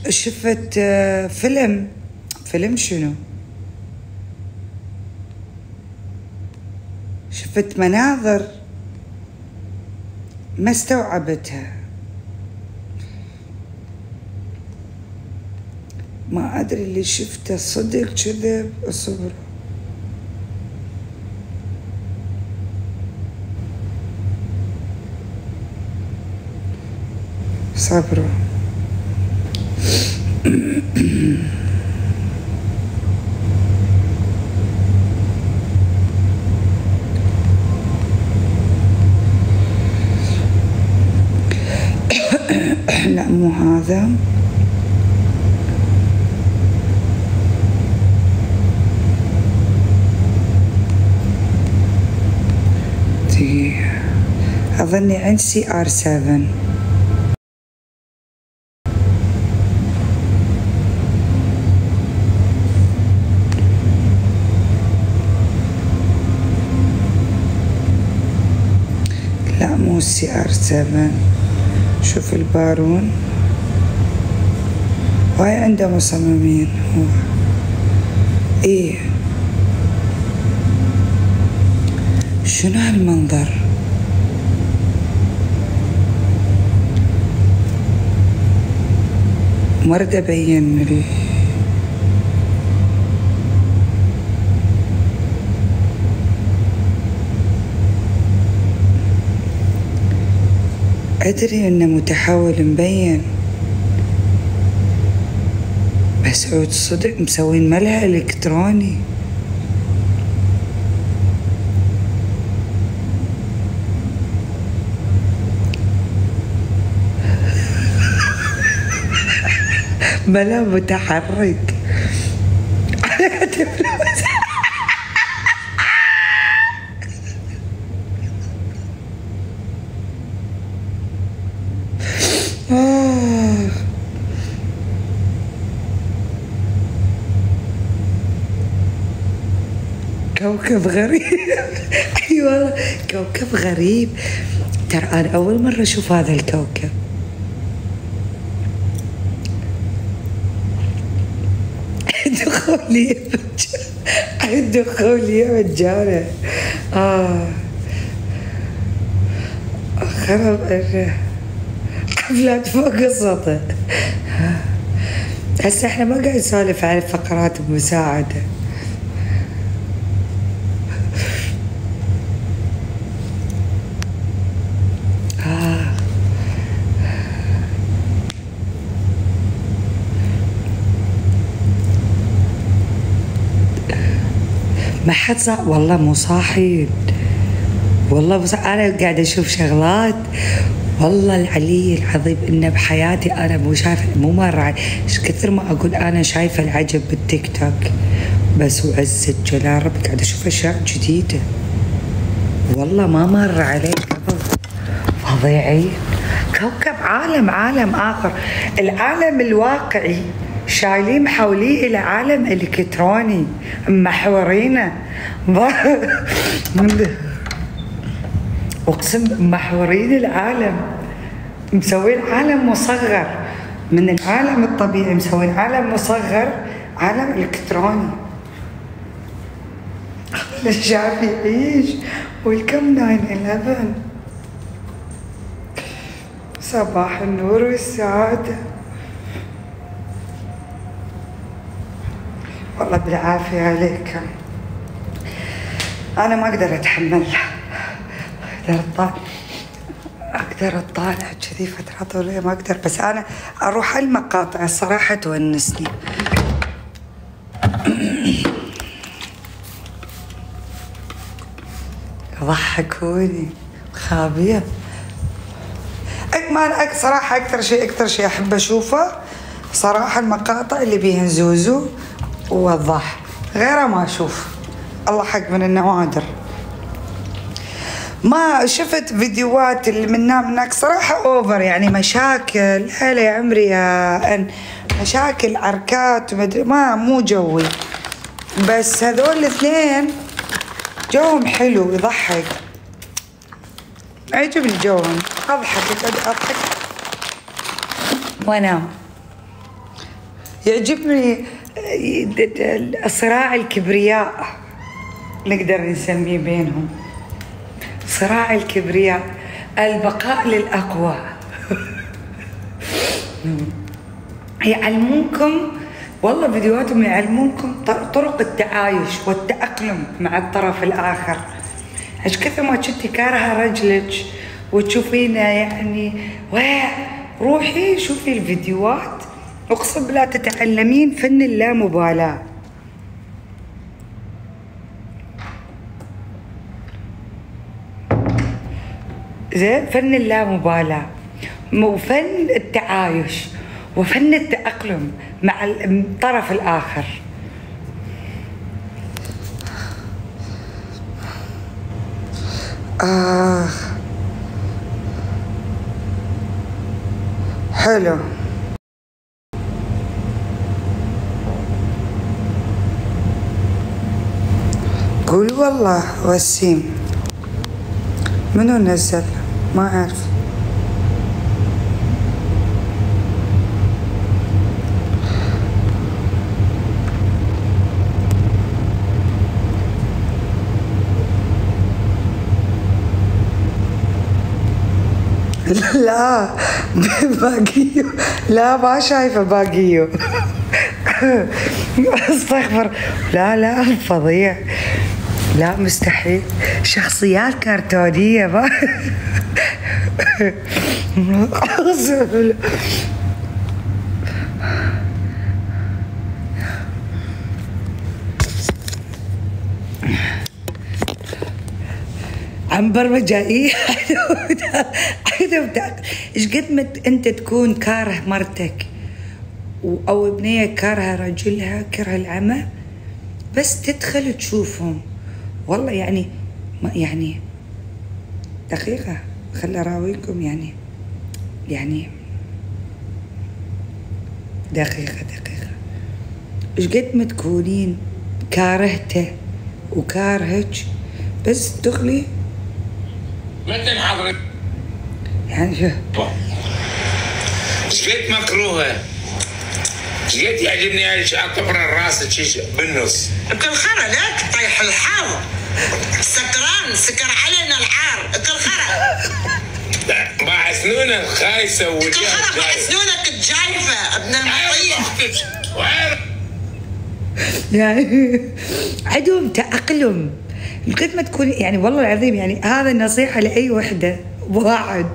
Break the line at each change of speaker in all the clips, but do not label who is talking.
شفت فيلم شنو؟ شفت مناظر ما استوعبتها، ما أدري اللي شفته صدق كذب اصبر. صبروا. لا مو هذا. أظني عند CR7. لا مو CR7. شوف البارون هاي عنده مصممين هو. ايه شنو هالمنظر؟ مرد ابين لي. ادري انه متحول مبين، بس عود صدق مسوين ملها الكتروني. ملا متحرك. كوكب غريب. اي والله كوكب غريب. ترى انا اول مره اشوف هذا الكوكب. دخولي يا رجالة. خرب حفلات فوق السطح. هسه احنا ما قاعد نسولف عن فقرات المساعدة. ما حد والله مو صاحي. والله أنا قاعدة أشوف شغلات والله العلي العظيم إنه بحياتي أنا مو شايفة، مو مرة إيش كثر ما أقول أنا شايفة العجب بالتيك توك، بس وعزة جلال ربي قاعدة أشوف أشياء جديدة والله ما مر علي قبل. فظيعين. كوكب عالم آخر. العالم الواقعي شايلين محوليه إلى عالم إلكتروني محورينه. أقسم محورين العالم، مسوين عالم مصغر من العالم الطبيعي، مسوين عالم مصغر، عالم إلكتروني. الشعب يعيش. ويلكم 9/11. صباح النور والسعادة. والله بالعافية عليكم. أنا ما أقدر أتحملها. أقدر أطالع كذي فترة طويلة ما أقدر، بس أنا أروح المقاطع الصراحة تونسني. ضحكوني خابية. ما صراحة أكثر شيء أحب أشوفه صراحة المقاطع اللي بيهن زوزو ووضح، غيره ما أشوف. الله حق من النوادر. ما شفت فيديوهات اللي من هناك صراحة أوفر، يعني مشاكل. هلا يا عمري يا أن مشاكل عركات ومدري، ما مو جوي. بس هذول الاثنين جوهم حلو يضحك، عجبني جوهم. أضحك وأنام. يعجبني صراع الكبرياء، نقدر نسميه بينهم صراع الكبرياء، البقاء للأقوى. يعلمونكم والله فيديوهاتهم، يعلمونكم طرق التعايش والتأقلم مع الطرف الآخر. ايش كثر ما كنتي كارهة رجلك وتشوفينه يعني روحي شوفي الفيديوهات، اقسم بالله تتعلمين فن اللامبالاة. زين، فن اللامبالاة وفن التعايش وفن التأقلم مع الطرف الآخر. حلو. قولي والله وسيم، منو نزل؟ ما أعرف. لا باقيو، لا ما شايفه باقيو. استغفر، لا فظيع، لا مستحيل، شخصيات كرتونية ما. عم برمجة ايش قد ما انت تكون كاره مرتك او ابنية كارهة رجلها كره العمى، بس تدخل تشوفهم والله يعني دقيقة خل اراويكم يعني دقيقة ايش قد ما تكونين كارهته وكارهج، بس تدخلي
مثل حضرتك
يعني شو
ايش قد مكروهه، ايش قد يعجبني اطفر الراس شيش بالنص
الخرا لا طيح الحار سكران سكر علينا العار الخرا
مع سنونه خايسه
الخرا مع سنونك الجايفه ابن المطيح.
يعني عندهم تأقلم قد ما تكون يعني والله العظيم، يعني هذا النصيحة لأي وحدة واحد،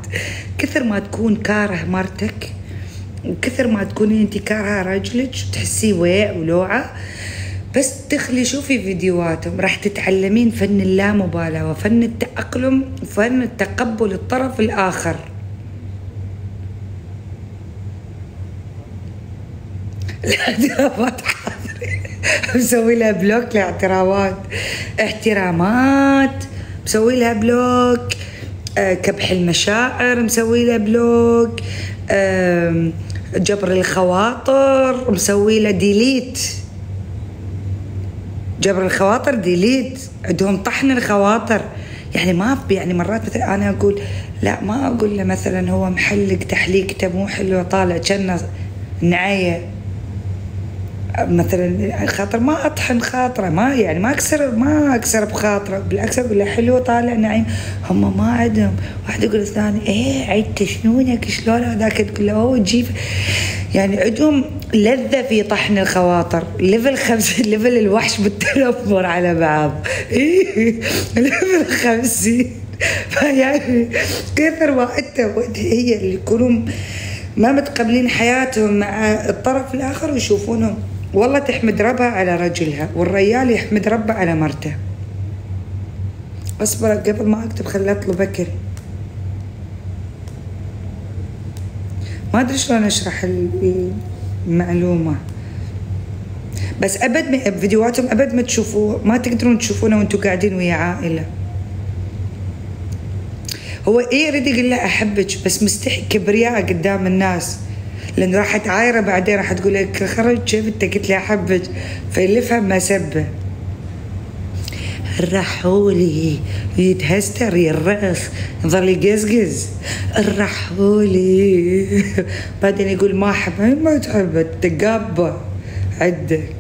كثر ما تكون كاره مرتك وكثر ما تكوني انت كارهة رجلك وتحسيه ويع ولوعة، بس تخلي شوفي فيديوهاتهم راح تتعلمين فن اللامبالاة وفن التأقلم وفن التقبل الطرف الآخر. الاعترافات حاضرين، مسوي لها بلوك احترامات مسوي لها بلوك، كبح المشاعر مسوي لها بلوك، جبر الخواطر مسوي له ديليت، جبر الخواطر ديليت، عندهم طحن الخواطر. يعني ما يعني مرات مثلا انا اقول لا، ما اقول له مثلا هو محلق تحليقته مو حلو طالع كأنه نعيه مثلا، خاطر ما اطحن خاطره، ما اكسر بخاطره، بالعكس اقول له حلو طالع نعيم. هم ما عندهم، واحد يقول الثاني ايه عيد شنونك شلون هذاك، تقول له اوه جيب، يعني عندهم لذة في طحن الخواطر. ليفل 5 ليفل الوحش بالتنمر على بعض. ليفل 50. فيعني كثر ما انت هي اللي يكونون ما متقبلين حياتهم مع الطرف الاخر ويشوفونهم والله تحمد ربها على رجلها، والرجال يحمد ربه على مرته. اصبر قبل ما اكتب خلي اطلب اكل. ما ادري شلون اشرح المعلومه، بس ابد فيديوهاتهم ابد ما تشوفوه، ما تقدرون تشوفونه وانتم قاعدين ويا عائله. هو يريد يقول له احبك بس مستحي كبرياء قدام الناس، لان راح تعايره بعدين راح تقول لك خرج كيف انت قلت لي احبك، فيلفها مسبه. الرحولي يتهستر الرأس يظل يقزقز الرحولي بعدين يقول ما أحب ما تحب تقبى عندك.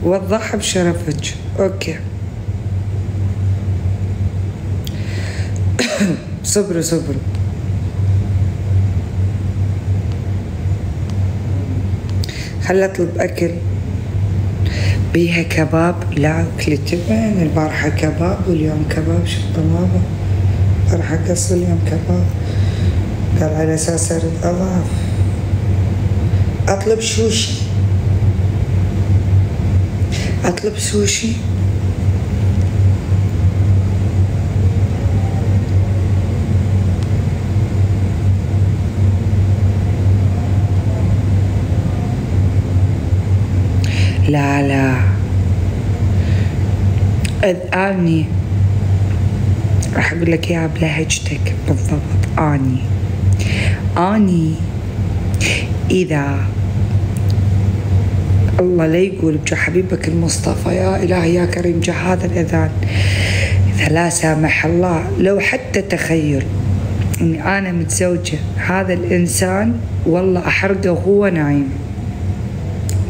وضحها بشرفك. اوكي صبروا صبروا. خلي اطلب اكل بيها كباب. لا اكلت وين البارحة كباب واليوم كباب. شو الطلابة البارحة قص اليوم كباب. قال على اساس ارد اضعف. اطلب سوشي. اطلب سوشي. لا لا أني راح أقول لك إياها بلهجتك بالضبط. أني إذا الله لا يقول بجا حبيبك المصطفى يا إلهي يا كريم جا هذا الأذان، إذا لا سامح الله لو حتى تخيل إني أنا متزوجة هذا الإنسان والله أحرقه وهو نايم.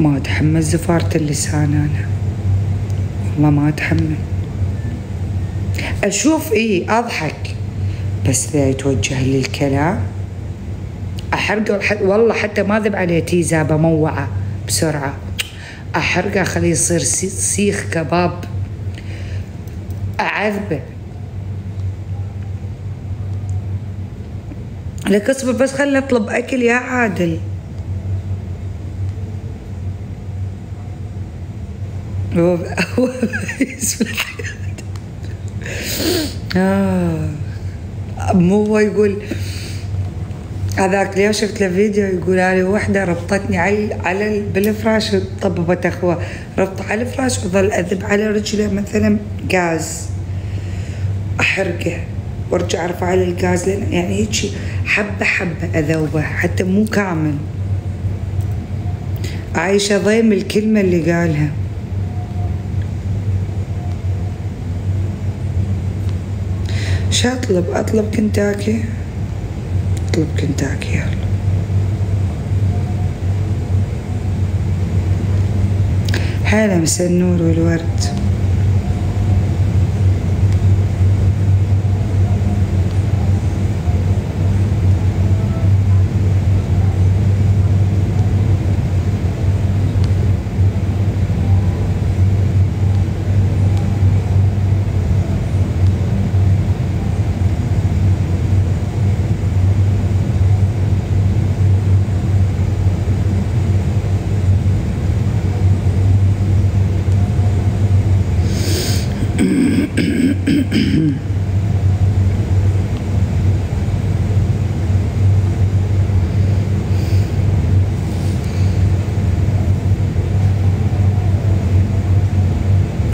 ما أتحمل زفارة اللسان أنا والله ما أتحمل. أشوف إيه أضحك بس إذا يتوجه لي الكلام أحرقه والله حتى ما ذب عليه تيزة بموعة بسرعة أحرقه أخليه يصير سيخ كباب أعذبه. لك اصبر بس خلنا نطلب أكل يا عادل. مو هو يقول هذاك اليوم شفت له فيديو يقول هذه وحده ربطتني على بالفراش طببت اخوه ربط على الفراش وظل اذب على رجله مثلا غاز احرقه وارجع ارفع على الغاز لان يعني هيك حبه حبه اذوبه حتى مو كامل. عايشه ضيم الكلمه اللي قالها. شو اطلب؟ اطلب كنتاكي. اطلب كنتاكي يلا. هلا مسا النور والورد.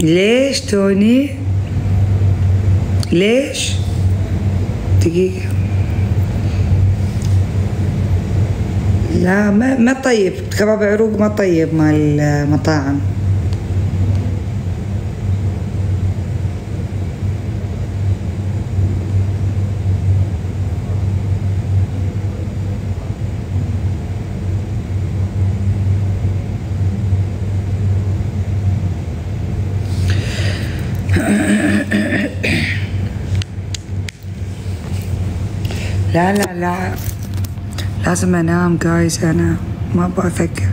ليش توني؟ ليش؟ دقيقة. لا ما طيب كباب عروق ما طيب مال المطاعم. لا لا لا لازم انام جايز. انا ما ابغى افكر.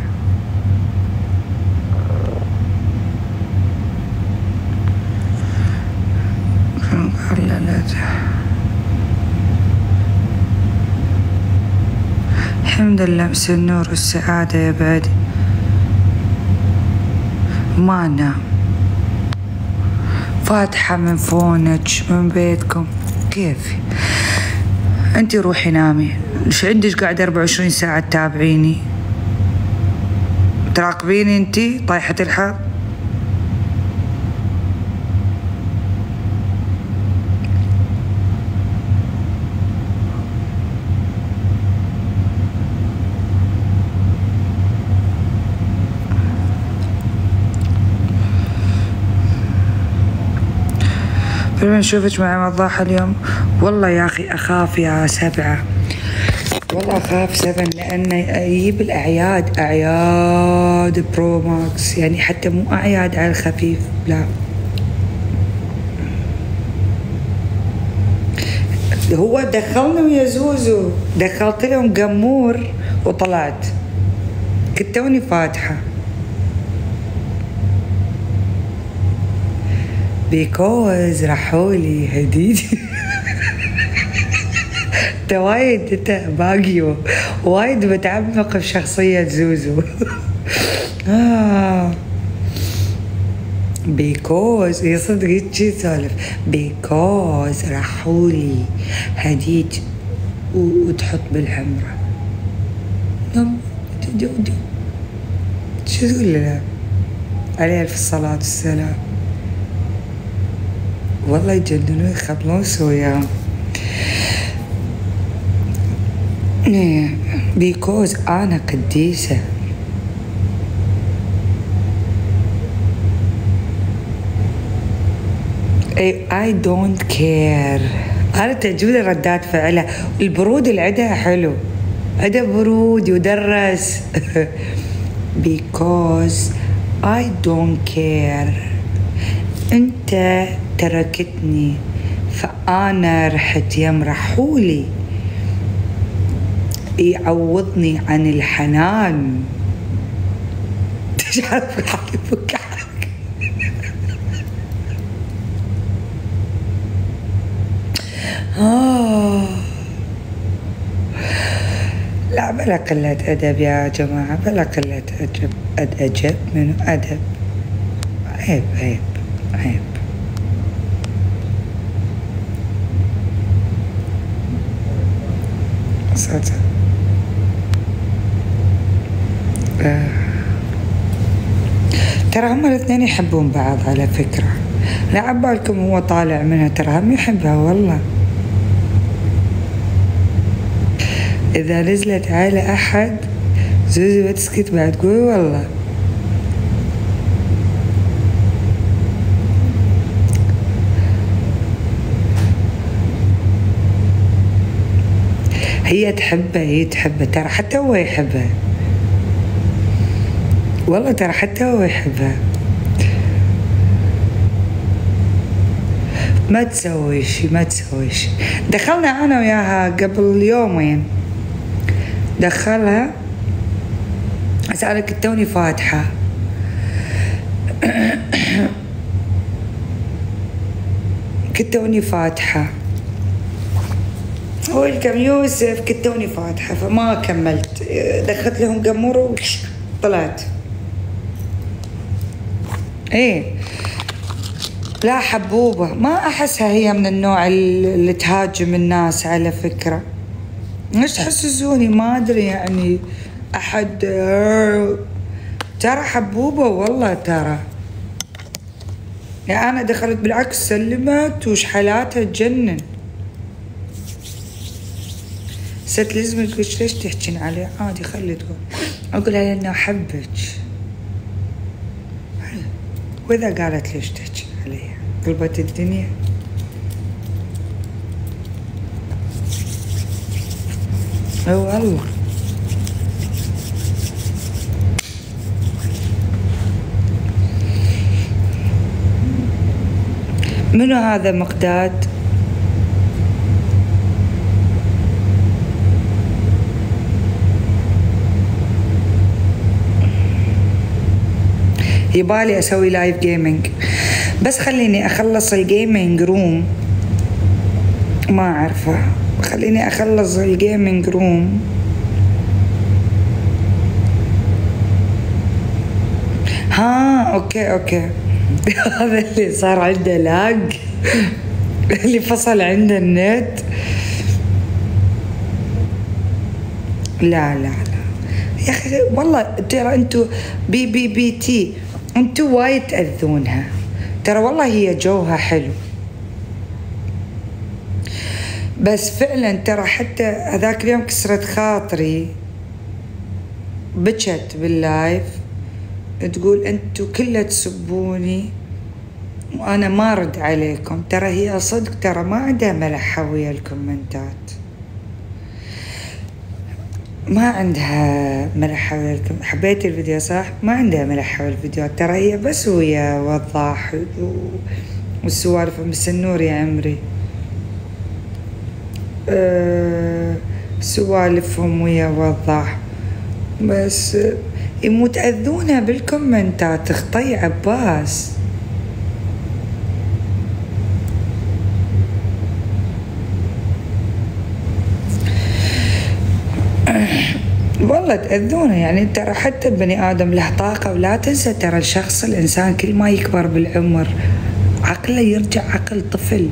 الحمد لله مس النور والسعادة يا بعدي. ما انام فاتحة من فونك من بيتكم كيفي. انتي روحي نامي. ايش عندك قاعدة 24 ساعة تتابعيني تراقبيني انتي طايحة الحظ. فلما نشوفك مع مضاحة اليوم. والله يا أخي أخاف يا سبعة، والله أخاف 7 لأنه يجيب الأعياد، أعياد برو ماكس، يعني حتى مو أعياد على الخفيف، لا هو دخلني ويا زوزو، دخلت لهم قمور وطلعت، كنت توني فاتحة بيكوز راحولي هديتي. انت وايد انت باقيو وايد متعمق في شخصية زوزو. بيكوز يصدق شي سالف، بيكوز راحولي هديت وتحط بالحمرة. شو تقول له؟ عليه الف الصلاة والسلام. والله يجننون يخبلون سوياهم. بيكوز أنا قديسة. I don't care. أنا تعجبني ردات فعلها، البرود اللي عندها حلو، عندها برود يدرس. because I don't care. أنت تركتني فأنا رحت يم رحولي يعوضني عن الحنان. تعرف حالي لا بلا قلة أدب يا جماعة، بلا قلة أدب من أدب. عيب عيب عيب. صدق ترى هم الاثنين يحبون بعض على فكرة، لا عبالكم هو طالع منها، ترى هم يحبها والله. إذا نزلت على أحد زوزو بتسكت بعد تقول والله. هي تحبه ترى، حتى هو يحبها والله، ترى حتى هو يحبها. ما تسوي شي. دخلنا أنا وياها قبل يومين، دخلها أسألك توني فاتحة. كنت توني فاتحة ويلكم يوسف، كنت توني فاتحة فما كملت، دخلت لهم قمور وطلعت. ايه لا حبوبة، ما أحسها هي من النوع اللي تهاجم الناس على فكرة. ليش تحسسوني ما أدري يعني أحد. ترى حبوبة والله، ترى يعني أنا دخلت بالعكس سلمت وشحلاتها تجنن. ست لازم تقول ليش تحكين عليه، عادي خلي تقول، أقولها لأنه أحبك، وإذا قالت ليش تحكين عليه قلبت الدنيا. والله منو هذا مقداد؟ يبالي أسوي لايف جيمينج، بس خليني أخلص الجيمينج روم، ما أعرفه، خليني أخلص الجيمينج روم. أوكي. هذا اللي صار عنده لاج، اللي فصل عنده النت. لا يا أخي والله، ترى أنتوا بي تي أنتوا وايد تأذونها، ترى والله هي جوها حلو، بس فعلا ترى حتى هذاك اليوم كسرت خاطري، بكت باللايف تقول أنتوا كلها تسبوني وأنا ما أرد عليكم، ترى هي صدق ترى ما عندها ملحة ويا الكومنتات، ما عندها ملحة ويا حبيت الفيديو صح؟ ما عندها ملحة ويا الفيديو، ترى هي بس ويا وضاح والسوالف بس النور يا عمري. سوالفهم ويا وضاح بس متأذونة بالكومنتات. اخطي عباس والله تأذونه، يعني ترى حتى البني آدم له طاقة، ولا تنسى ترى الشخص الإنسان كل ما يكبر بالعمر عقله يرجع عقل طفل.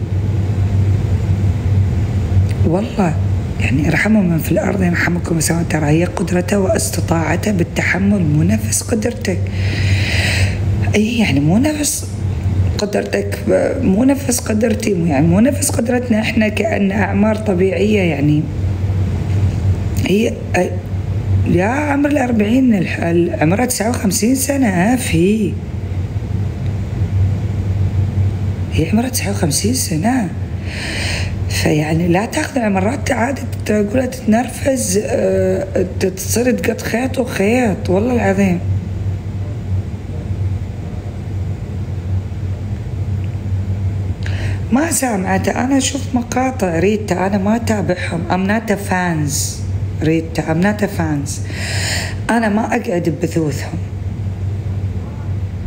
والله يعني ارحموا من في الأرض يرحمكم السماء، ترى هي قدرته واستطاعته بالتحمل مو نفس قدرتك. أي يعني مو نفس قدرتك، مو نفس قدرتي، يعني مو نفس قدرتنا احنا كأن أعمار طبيعية. يعني هي يا عمر 40 عمرها 59 سنة في هي عمرها 59 سنة، فيعني لا تاخذ مرات عادة تقولها تتنرفز، تصير تقط خيط وخيط والله العظيم. ما سامعته، أنا أشوف مقاطع ريتا، أنا ما أتابعهم. I'm not a fans ريتا، I'm not a fans، أنا ما أقعد ببثوثهم.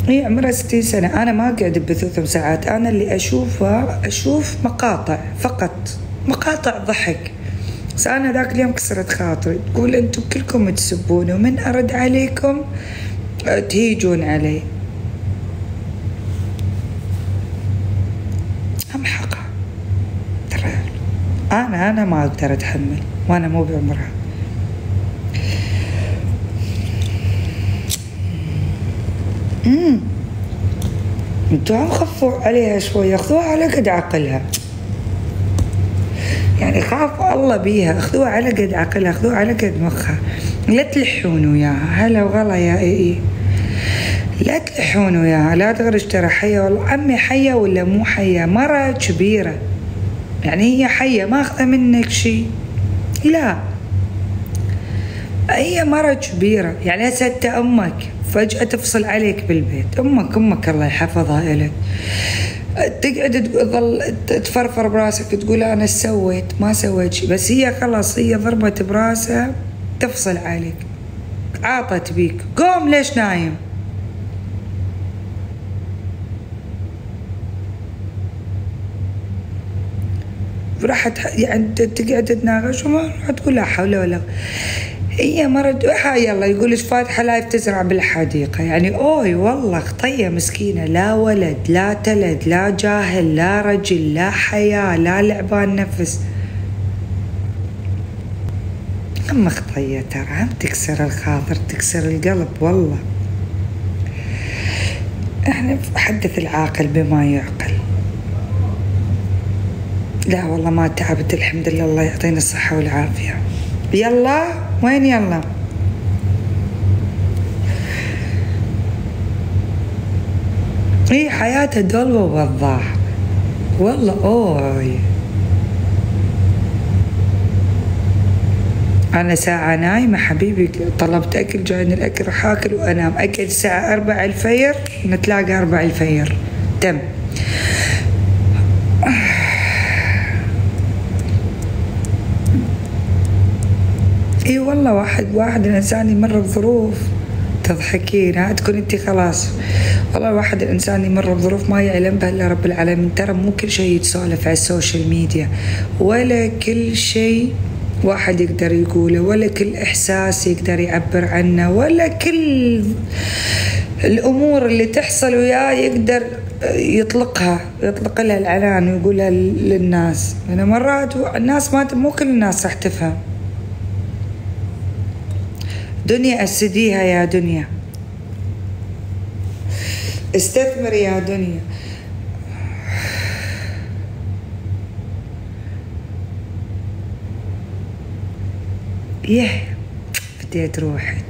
هي عمرها 60 سنة، أنا ما أقعد ببثوثهم ساعات، أنا اللي أشوف مقاطع فقط، مقاطع ضحك. بس أنا ذاك اليوم كسرت خاطري، تقول أنتم كلكم تسبون ومن أرد عليكم تهيجون علي. أمحقة ترى، أنا ما أقدر أتحمل وأنا مو بعمرها. انتوا عم خفوا عليها شوية، خذوها على قد عقلها، يعني خافوا الله بيها، خذوها على قد عقلها، خذوها على قد مخها، لا تلحون وياها. هلا وغلا يا اي، لا تلحون وياها، لا تغرش ترى حية. والله عمي حية ولا مو حية، مرة كبيرة، يعني هي حية ما أخذ منك شيء، لا هي مرة كبيرة. يعني هسه انت أمك فجأة تفصل عليك بالبيت، أمك الله يحفظها إلك، تقعد تظل تفرفر براسك تقول أنا ايش سويت، ما سويت شيء، بس هي خلاص هي ضربت براسها تفصل عليك، عاطت بيك، قوم ليش نايم؟ راحت يعني تقعد تتناقش وما راح تقول لا حول ولا قوة. هي مرة يلا يقول لك فاتحة لايف تزرع بالحديقة، يعني اوي والله خطية مسكينة، لا ولد لا تلد لا جاهل لا رجل لا حياة لا لعبان نفس. أما خطية ترى عم تكسر الخاطر تكسر القلب والله. احنا حدث العاقل بما يعقل. لا والله ما تعبت الحمد لله، الله يعطينا الصحة والعافية. يلا وين يلا؟ هي حياته دول ووضاح والله. اوي انا ساعة نايمة حبيبي، طلبت اكل جايني الاكل راح اكل وانام، اكل الساعة 4 الفجر نتلاقى 4 الفجر تم. اي والله واحد الانسان يمر بظروف تضحكين، ها تكون انت خلاص. والله الواحد الانسان يمر بظروف ما يعلم بها الا رب العالمين. ترى مو كل شيء يتسولف على السوشيال ميديا، ولا كل شيء واحد يقدر يقوله، ولا كل احساس يقدر يعبر عنه، ولا كل الامور اللي تحصل وياه يقدر يطلق لها العنان ويقولها للناس. انا مرات الناس مو كل الناس راح تفهم. دنيا أسديها يا دنيا، استثمر يا دنيا. بديت روحك.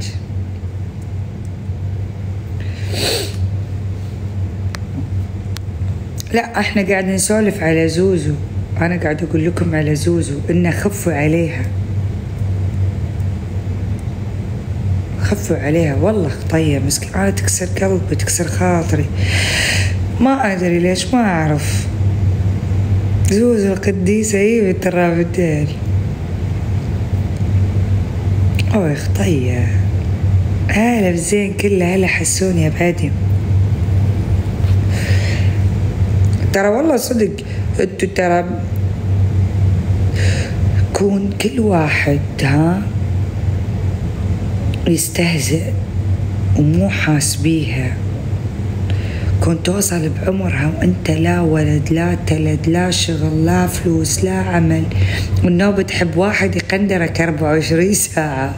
لا احنا قاعد نسولف على زوزو، انا قاعد اقول لكم على زوزو انه خفوا عليها، خفوا عليها والله خطية مسكينة، تكسر قلبي تكسر خاطري، ما ادري ليش ما اعرف. زوزو القديسة ايه ترى بالدير. اوه خطية. هلا بزين كله، هلا حسون يا بادم. ترى والله صدق انتو ترى كون كل واحد يستهزئ ومو حاس بيها، كون توصل بعمرها وانت لا ولد لا تلد لا شغل لا فلوس لا عمل، والنوبة تحب واحد يقندرك 24 ساعة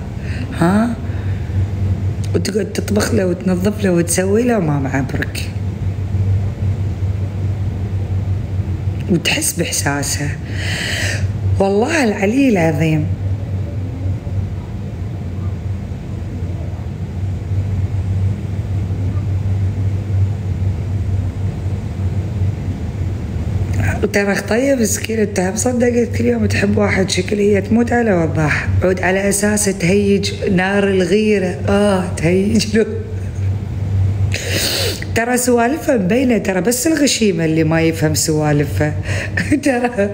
وتقعد تطبخ له وتنظف له وتسوي له وما معبرك، وتحس بإحساسه. والله العلي العظيم ترى خطية مسكينة، انت مصدقت كل يوم تحب واحد شكل هي تموت على وضاح، عود على اساس تهيج نار الغيرة، تهيج له. ترى سوالفها مبينة، ترى بس الغشيمة اللي ما يفهم سوالفها. ترى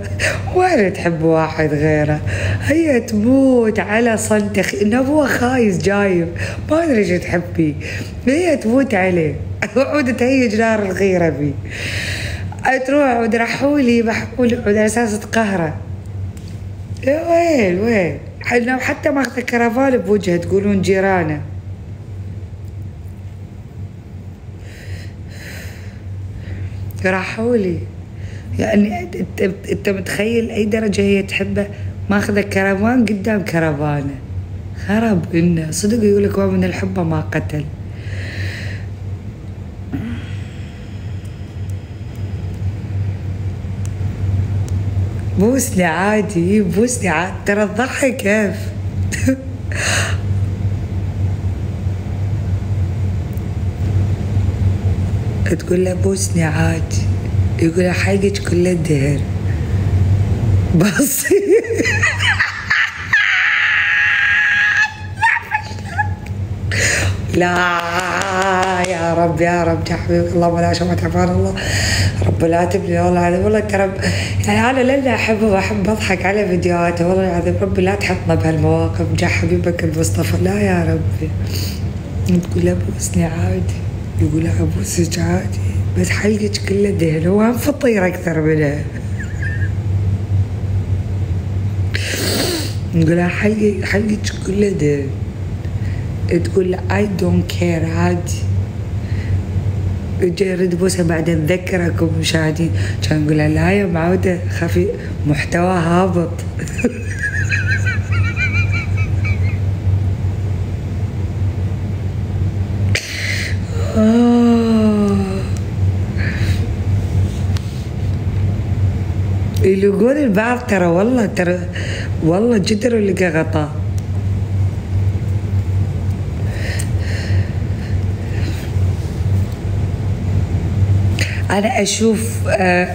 وين تحب واحد غيره، هي تموت على صنتخ انه ابوه خايس جايب ما ادري ايش تحبي، هي تموت عليه. عود تهيج نار الغيرة بي، تروح عود رحولي بحولي عود على اساس تقهره. وين حتى ماخذ كرفان بوجهه تقولون جيرانه. راحولي يعني انت متخيل اي درجه هي تحبه، ماخذه كرفان قدام كرفانه. خرب انه صدق يقولك ومن الحب ما قتل. بوسني عادي، بوسني عادي، ترى تضحك كيف. تقول له بوسني عادي، يقول حقك كل الدهر بس. لا يا رب يا رب يا حبيبي، اللهم لا شمعة عفان الله، رب لا تبني والله العظيم. والله ترى يعني انا للا احب اضحك على فيديوهاته والله العظيم. ربي لا تحطنا بهالمواقف جا حبيبك المصطفى، لا يا ربي. تقول له بوسني عادي، يقول لها ابوسك عادي بس حلقك كله دهن، هو هم فطير اكثر منها. يقول لها حلقك كله دهن، تقول له اي دونت كير عادي. جاي يرد بوسها بعدين ذكركم مشاهدين، كان نقول لها لا يا معودة خفي محتوى هابط. يلقون البعض ترى والله جدر لقى غطاء. أنا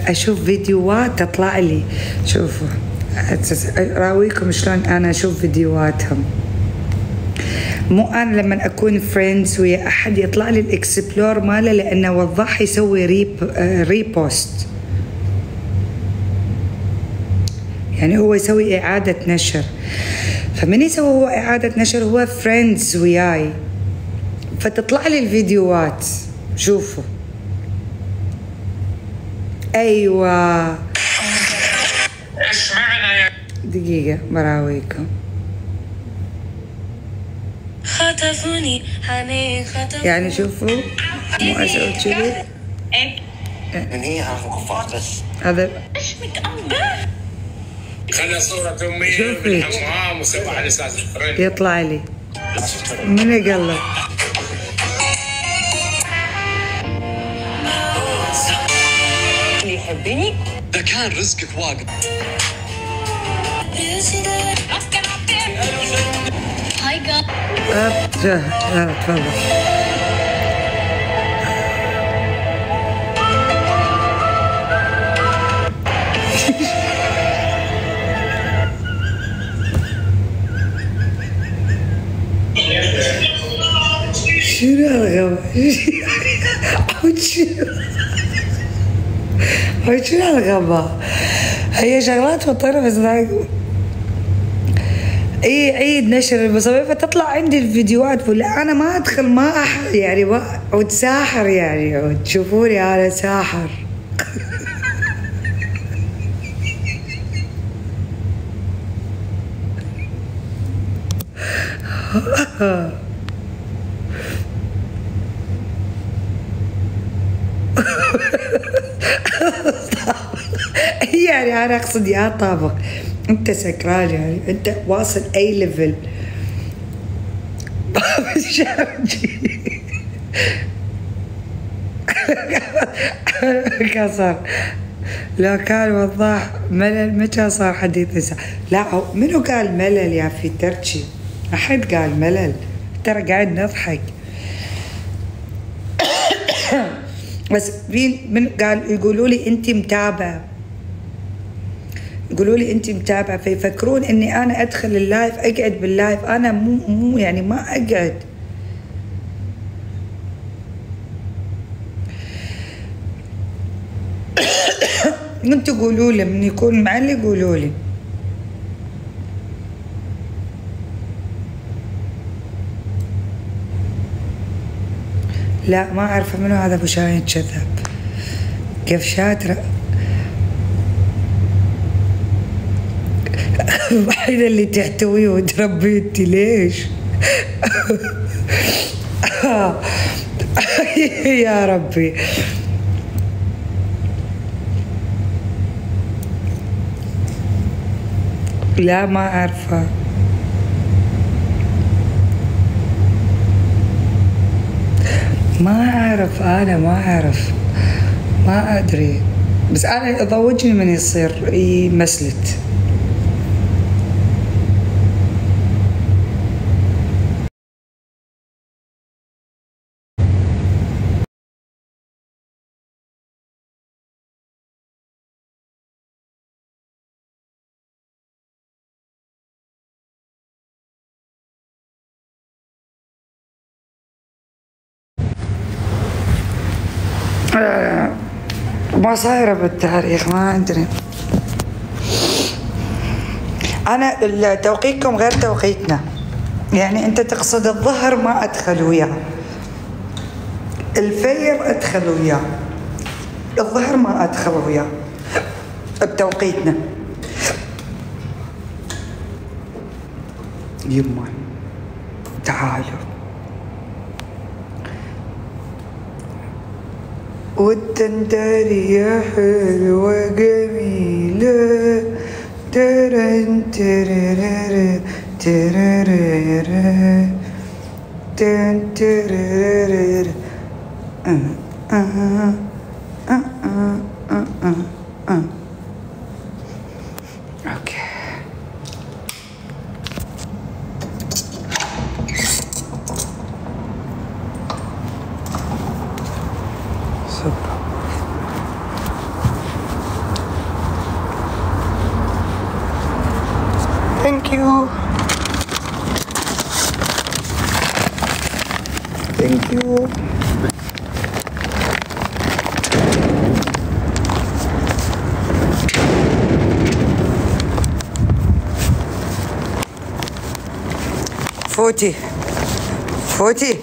أشوف فيديوهات تطلع لي، شوفوا راويكم شلون أنا أشوف فيديوهاتهم. مو أنا لما أكون فريندز ويا أحد يطلع لي الإكسبلور ماله، لأنه وضح يسوي ريبوست، يعني هو يسوي إعادة نشر. فمن يسوي هو إعادة نشر هو فريندز وياي، فتطلع لي الفيديوهات. شوفوا ايوه
ايش معنى يا
دقيقة براويكم.
خطفوني حنين خطفوني،
يعني شوفوا مو اسوي كذي.
من هي عارفه كفار بس
هذا
خلى صورة امي
شوفي.
بالحمام وسوى على اساس الفرن.
يطلع لي من يقلب.
اللي يحبني
ده كان رزقك واقف.
هاي
تفضل. شنو هالغبا؟ شنو هالغبا؟ هي شغلات مضطرة بس اي عيد نشر المصابيح فتطلع عندي الفيديوهات ولا انا ما ادخل ما يعني ما عود ساحر يعني عود تشوفوني انا ساحر. يعني انا اقصد يا طابق انت سكران يعني انت واصل اي ليفل. كسر لو كان وضاح ملل ما كان صار حديث نساء. لا منو قال ملل يا في تركي؟ احد قال ملل ترى قاعد نضحك. بس من قال يقولوا لي انت متابعه، يقولوا لي انت متابعه فيفكرون اني انا ادخل اللايف اقعد باللايف. انا مو يعني ما اقعد. انتوا قولوا لي من يكون معلق قولوا لي. لا ما اعرف منو هذا ابو شاهين كذاب. كيف شاطره الوحيدة اللي تحتويه وتربي انت ليش؟ يا ربي. لا ما أعرفها. ما أعرف أنا ما أعرف ما أدري بس أنا أضوجني من يصير يمسلت. ما صايرة بالتاريخ ما أدري. أنا توقيتكم غير توقيتنا. يعني أنت تقصد الظهر ما أدخل وياه، الفير أدخل وياه، الظهر ما أدخل وياه بتوقيتنا. يما تعالوا والتنداري يا حلوة جميلة ترن تررر تررر تن تررر اوكي. Thank you. Thank you. فوتي فوتي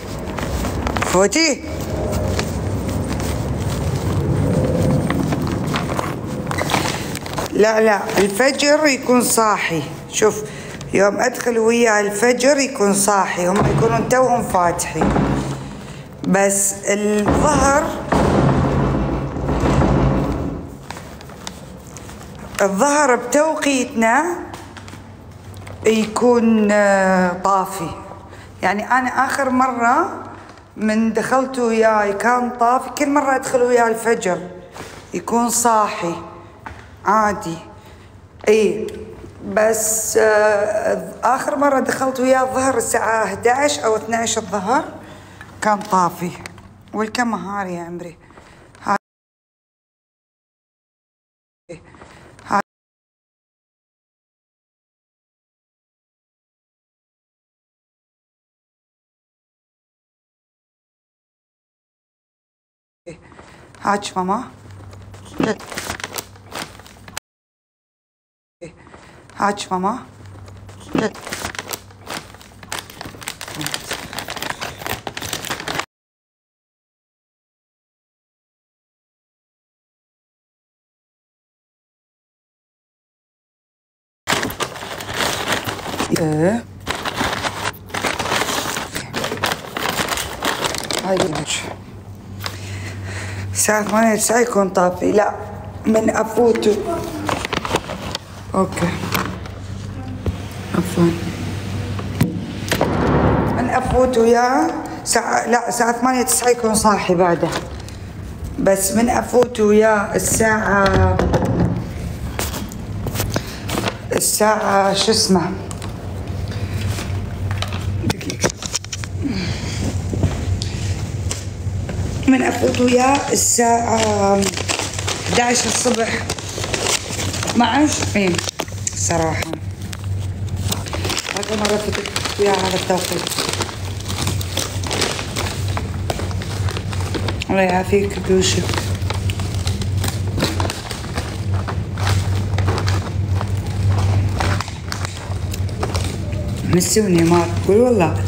فوتي. لا الفجر يكون صاحي. شوف يوم ادخل وياه الفجر يكون صاحي، هم يكونون توهم فاتحين. بس الظهر بتوقيتنا يكون طافي. يعني انا اخر مرة من دخلت وياه كان طافي. كل مرة ادخل وياه الفجر يكون صاحي عادي. اي بس اخر مرة دخلت وياه الظهر الساعة 11 او 12 الظهر كان طافي. والكم هاري يا عمري. هاتش ماما. هاتش ماما. ايه هاي الساعة 8 9 يكون طافي. لا من افوتوا. اوكي عفوا من افوت وياه ساعة، لا الساعة 8 9 يكون صاحي بعدها، بس من افوت وياه الساعة شو اسمه دقيقة، من افوت وياه الساعة 11 الصبح 12 ايه الصراحة. هذا مرة فتت وياه على التوقيت. الله يعافيك بيوشك. مسوني ما تقول والله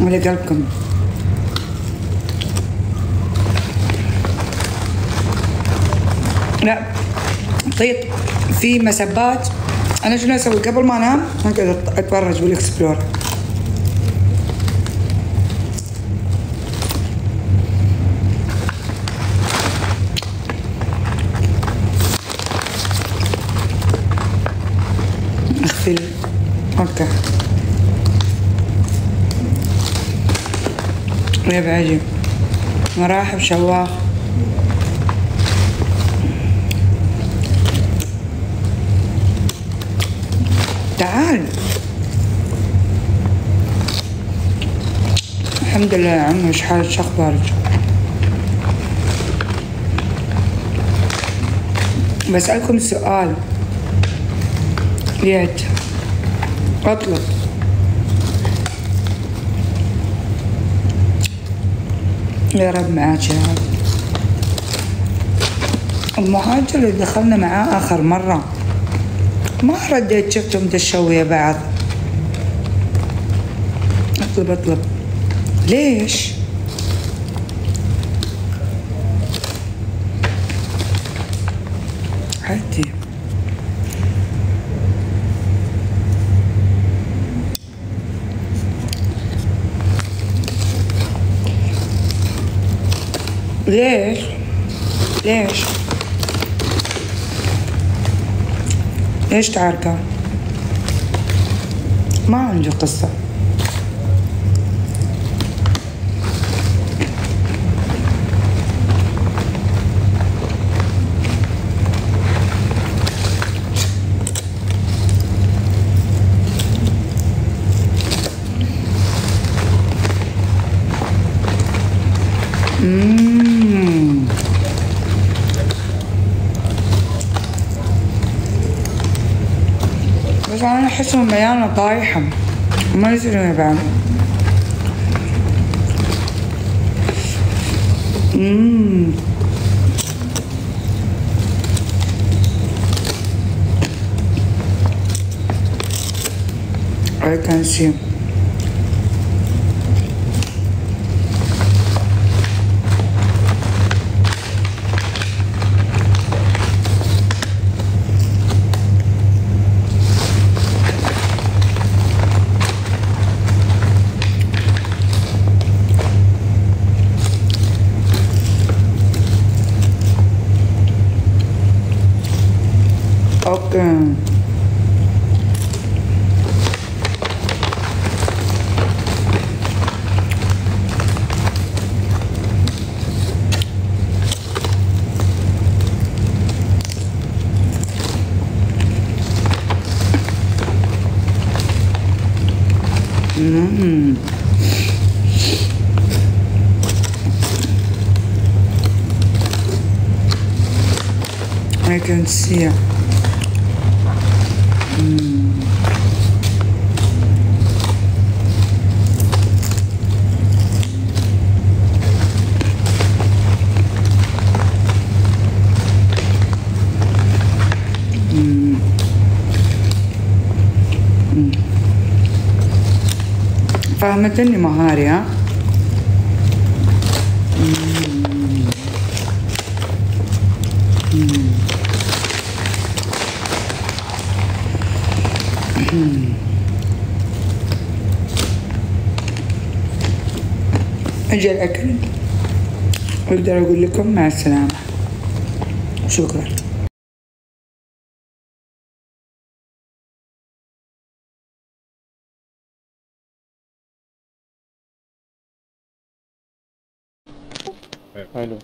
على قلبكم. لا طيب في مسبات. انا شنو اسوي قبل ما انام؟ اقعد اتفرج بالاكسبلور. اخفي اوكي يا بعجب مراحب شواخ. تعال. الحمد لله يا عمي. ايش حالك؟ شو اخبارك؟ بسألكم سؤال ريت اطلب. يا رب معاك يا رب. المهاجر اللي دخلنا معاه اخر مرة ما رديت، شفتهم دشوا ويا بعض. اطلب ليش؟ عادي. ليش؟ ليش تعاركوا؟ ما عندي قصة. بس أنا أحسهم مليانة طايحة ما يصيرون بعد. I can see. Okay. I can see it. فهمتني مهاري ها. اجى الاكل اقدر اقول لكم مع السلامة. شكرا.
الو